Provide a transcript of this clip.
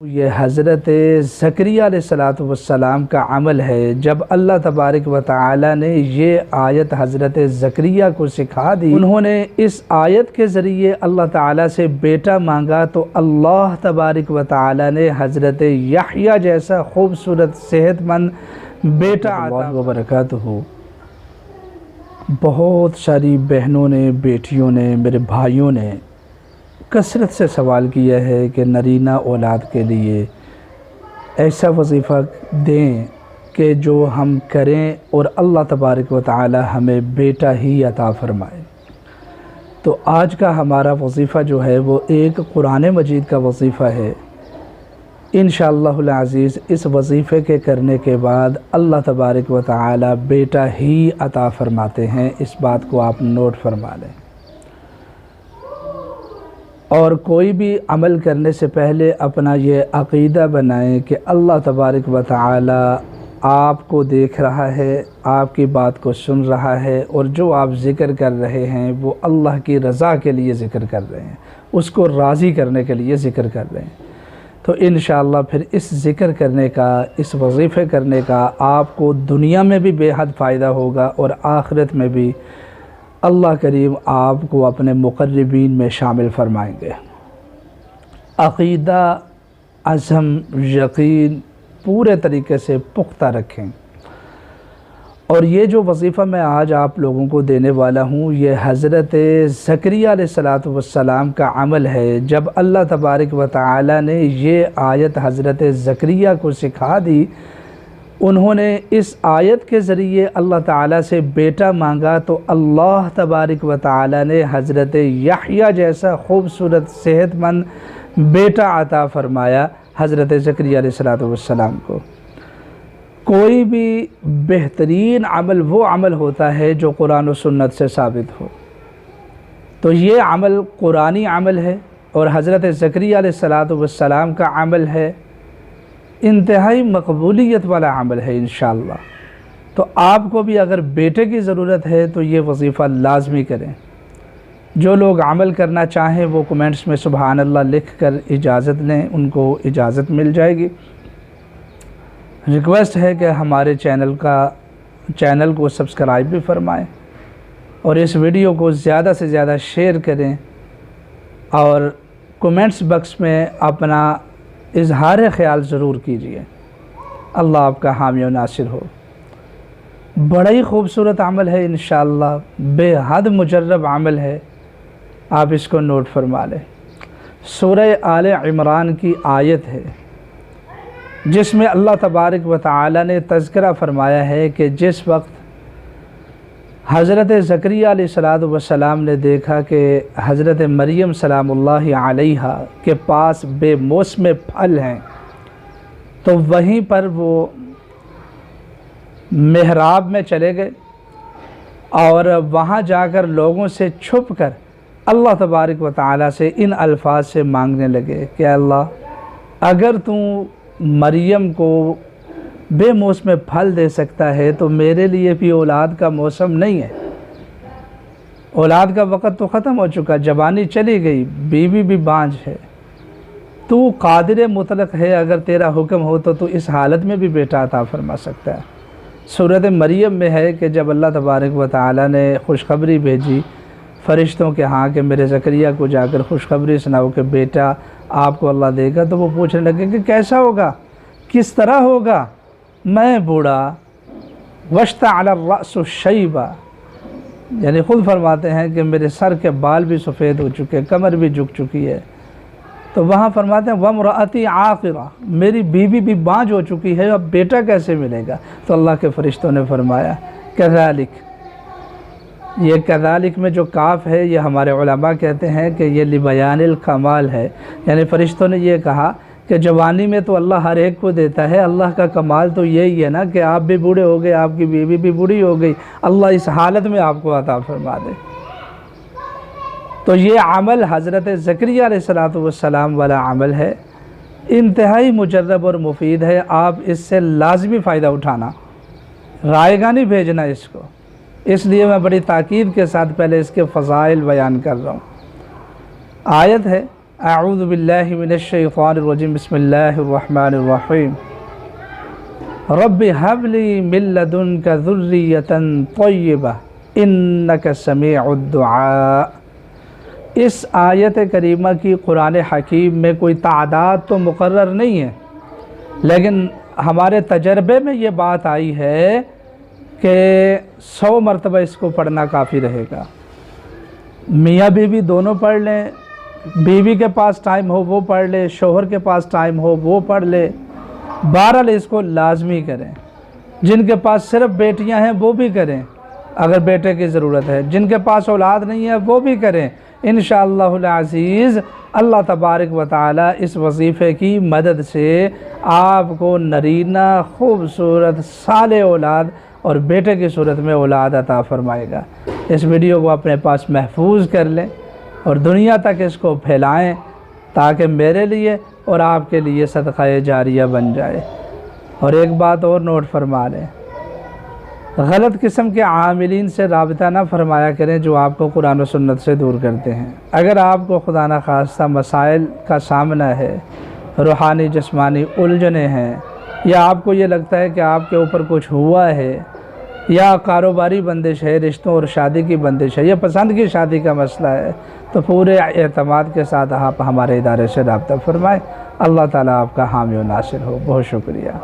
ये हज़रत ज़करिया अलैहिस्सलाम का अमल है। जब अल्लाह तबारक व तआला ने ये आयत हज़रत ज़करिया को सिखा दी, उन्होंने इस आयत के ज़रिए अल्लाह ताला से बेटा मांगा तो अल्लाह तबारक व तआला ने हज़रत यहया जैसा खूबसूरत सेहतमंद बेटा अता बरकातहू। बहुत सारी बहनों ने, बेटियों ने, मेरे भाइयों ने कसरत से सवाल किया है कि नरीना औलाद के लिए ऐसा वजीफ़ा दें कि जो हम करें और अल्लाह तबारक व तआला हमें बेटा ही अता फ़रमाए। तो आज का हमारा वजीफ़ा जो है वो एक कुरान मजीद का वजीफ़ा है। इंशाअल्लाहुल अज़ीज़ इस वजीफ़े के करने के बाद अल्लाह तबारक व तआला बेटा ही अता फ़रमाते हैं। इस बात को आप नोट फरमा लें। और कोई भी अमल करने से पहले अपना ये अक़ीदा बनाएं कि अल्लाह तबारक व तआला आपको देख रहा है, आपकी बात को सुन रहा है और जो आप ज़िक्र कर रहे हैं वो अल्लाह की रज़ा के लिए ज़िक्र कर रहे हैं, उसको राज़ी करने के लिए ज़िक्र कर रहे हैं। तो इंशाअल्लाह फिर इस ज़िक्र करने का, इस वजीफ़े करने का आपको दुनिया में भी बेहद फ़ायदा होगा और आखिरत में भी अल्लाह करीम आपको अपने मुक़र्रबीन में शामिल फ़रमाएंगे। अक़ीदा, अज़म, यकीन पूरे तरीके से पुख्ता रखें। और ये जो वजीफ़ा मैं आज आप लोगों को देने वाला हूँ ये हज़रत ज़करिया अलैहिस्सलाम का अमल है। जब अल्लाह तबारक व तआला ने ये आयत हज़रत ज़करिया को सिखा दी, उन्होंने इस आयत के ज़रिए अल्लाह ताला से बेटा मांगा तो अल्लाह तबारक व तआला ने हज़रत यहया जैसा खूबसूरत सेहतमंद बेटा अता फ़रमाया हज़रत ज़करिया अलैहिस्सलाम को। कोई भी बेहतरीन अमल वो अमल होता है जो कुरान और सुन्नत से साबित हो। तो ये अमल कुरानी अमल है और हज़रत ज़करिया अलैहिस्सलाम का अमल है, इंतहाई मकबूलियत वाला अमल है इंशाअल्लाह। तो आपको भी अगर बेटे की ज़रूरत है तो ये वजीफ़ा लाजमी करें। जो लोग अमल करना चाहें वो कमेंट्स में सुबहान अल्लाह लिख कर इजाज़त लें, उनको इजाज़त मिल जाएगी। रिक्वेस्ट है कि हमारे चैनल को सब्सक्राइब भी फरमाएं और इस वीडियो को ज़्यादा से ज़्यादा शेयर करें और कमेंट्स बॉक्स में अपना इजहार ख़याल ज़रूर कीजिए। अल्लाह आपका हामी और नासिर हो। बड़ा ही खूबसूरत अमल है इंशाअल्लाह, बेहद मुजर्रब अमल है, आप इसको नोट फरमा लें। सूरह आले इमरान की आयत है जिसमें अल्लाह तबारक व तआला ने तज़किरा फ़रमाया है कि जिस वक्त हज़रत ज़करिया अलैहिस्सलाम ने देखा कि हज़रत मरियम सलामुल्लाहि अलैहा के पास बेमौसम फल हैं, तो वहीं पर वो मेहराब में चले गए और वहाँ जाकर लोगों से छुप कर अल्लाह तबारक व तआला से इन अल्फाज से मांगने लगे कि अल्लाह, अगर तू मरियम को बेमौसम फल दे सकता है तो मेरे लिए भी औलाद का मौसम नहीं है। औलाद का वक़्त तो ख़त्म हो चुका, जवानी चली गई, बीवी भी बांझ है। तू कादिर मुतलक है, अगर तेरा हुक्म हो तो तू इस हालत में भी बेटा अता फरमा सकता है। सूरत मरियम में है कि जब अल्लाह तबारक व तआला ने खुशखबरी भेजी फ़रिश्तों के हाँ कि मेरे ज़करिया को जाकर खुशखबरी सुनाओ कि बेटा आपको अल्लाह देगा, तो वो पूछने लगे कि कैसा होगा, किस तरह होगा, मैं बूढ़ा, वश्तअल अर्रअसु शैबा, यानी ख़ुद फरमाते हैं कि मेरे सर के बाल भी सफ़ेद हो चुके, कमर भी झुक चुकी है। तो वहाँ फरमाते हैं वम्रअती आक़िरा, मेरी बीवी भी बांझ हो चुकी है, अब बेटा कैसे मिलेगा। तो अल्लाह के फ़रिश्तों ने फरमाया कज़ालिक, ये कज़ालिक में जो काफ़ है ये हमारे उलमा कहते हैं कि ये लिबयानिल कमाल है, यानी फ़रिश्तों ने ये कहा कि जवानी में तो अल्लाह हर एक को देता है, अल्लाह का कमाल तो यही है ना कि आप भी बूढ़े हो गए, आपकी बीवी भी बूढ़ी हो गई, अल्लाह इस हालत में आपको अता फरमा दे। तो ये अमल हज़रत ज़करिया अलैहिस्सलाम वाला अमल है, इंतहाई मुजर्रब और मुफीद है। आप इससे लाजमी फ़ायदा उठाना, रायगा नहीं भेजना इसको। इसलिए मैं बड़ी ताकीद के साथ पहले इसके फ़ज़ाइल बयान कर रहा हूँ। आयत है अऊज़ु बिल्लाहि मिनश्शैतानिर्रजीम बिस्मिल्लाहिर्रहमानिर्रहीम रब्बि हबली मिन लदुनका ज़ुर्रियतन तय्यिबा इन्नका समीउद दुआ। इस आयत करीमा की कुरान हकीम में कोई तादाद तो मुकर्रर नहीं है, लेकिन हमारे तजर्बे में ये बात आई है कि 100 मरतबा इसको पढ़ना काफ़ी रहेगा। मियाँ बीवी दोनों पढ़ लें, बीवी के पास टाइम हो वो पढ़ ले, शोहर के पास टाइम हो वो पढ़ ले, बहरहाल इसको लाजमी करें। जिनके पास सिर्फ बेटियां हैं वो भी करें अगर बेटे की ज़रूरत है, जिनके पास औलाद नहीं है वो भी करें। इंशाअल्लाहुल अज़ीज़ अल्लाह तबारक व तआला इस वजीफ़े की मदद से आपको नरीना खूबसूरत साले औलाद और बेटे की सूरत में औलाद अता फ़रमाएगा। इस वीडियो को अपने पास महफूज कर लें और दुनिया तक इसको फैलाएं ताकि मेरे लिए और आपके लिए सदक़ा जारिया बन जाए। और एक बात और नोट फरमा लें, गलत किस्म के आमिलीन से राबिता ना फरमाया करें जो आपको कुरान और सुन्नत से दूर करते हैं। अगर आपको खुदा न खास्ता मसाइल का सामना है, रूहानी जिस्मानी उलझने हैं, या आपको ये लगता है कि आपके ऊपर कुछ हुआ है, या कारोबारी बंदिश है, रिश्तों और शादी की बंदिश है, या पसंद की शादी का मसला है, तो पूरे एतमाद के साथ आप हमारे इदारे से राब्ता फरमाएँ। अल्लाह ताला आपका हामी और नासिर हो। बहुत शुक्रिया।